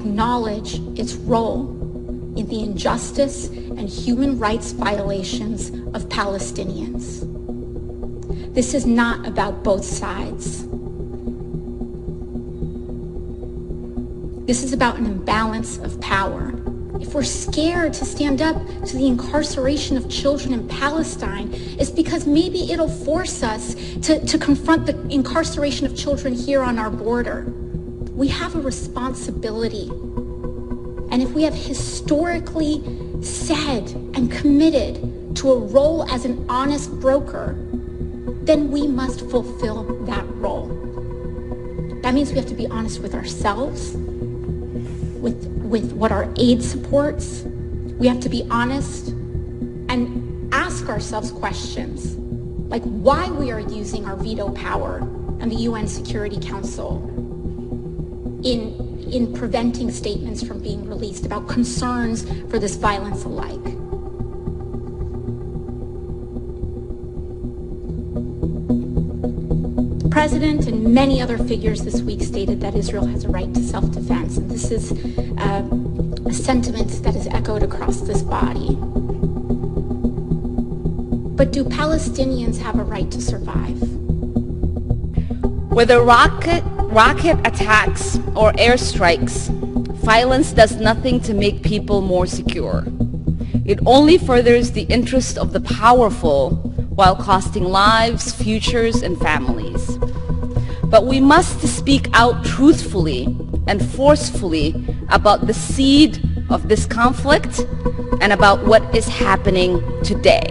acknowledge its role in the injustice and human rights violations of Palestinians. This is not about both sides. This is about an imbalance of power. If we're scared to stand up to the incarceration of children in Palestine, it's because maybe it'll force us to confront the incarceration of children here on our border. We have a responsibility. And if we have historically said and committed to a role as an honest broker, then we must fulfill that role. That means we have to be honest with ourselves, with what our aid supports. We have to be honest and ask ourselves questions like why we are using our veto power and the UN Security Council in preventing statements from being released about concerns for this violence alike. The President and many other figures this week stated that Israel has a right to self-defense, and this is a sentiment that is echoed across this body. But do Palestinians have a right to survive? Whether rocket attacks or airstrikes, violence does nothing to make people more secure. It only furthers the interest of the powerful while costing lives, futures, and families. But we must speak out truthfully and forcefully about the seed of this conflict and about what is happening today.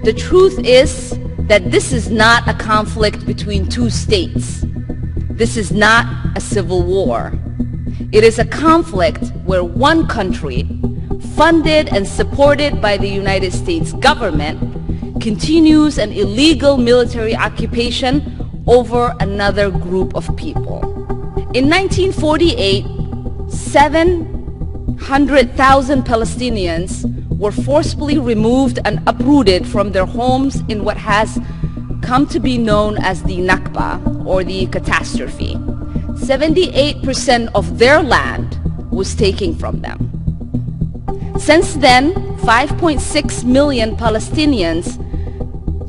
The truth is that this is not a conflict between two states. This is not a civil war. It is a conflict where one country, funded and supported by the United States government, continues an illegal military occupation over another group of people. In 1948, 700,000 Palestinians were forcibly removed and uprooted from their homes in what has come to be known as the Nakba, or the catastrophe. 78% of their land was taken from them. Since then, 5.6 million Palestinians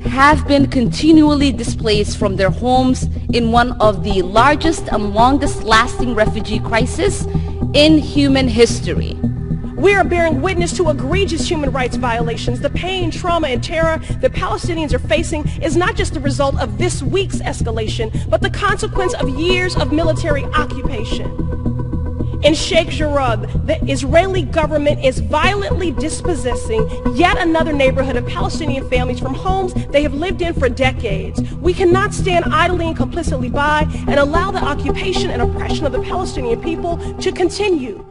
have been continually displaced from their homes in one of the largest and longest lasting refugee crises in human history. We are bearing witness to egregious human rights violations. The pain, trauma, and terror that Palestinians are facing is not just the result of this week's escalation, but the consequence of years of military occupation. In Sheikh Jarrah, the Israeli government is violently dispossessing yet another neighborhood of Palestinian families from homes they have lived in for decades. We cannot stand idly and complicitly by and allow the occupation and oppression of the Palestinian people to continue.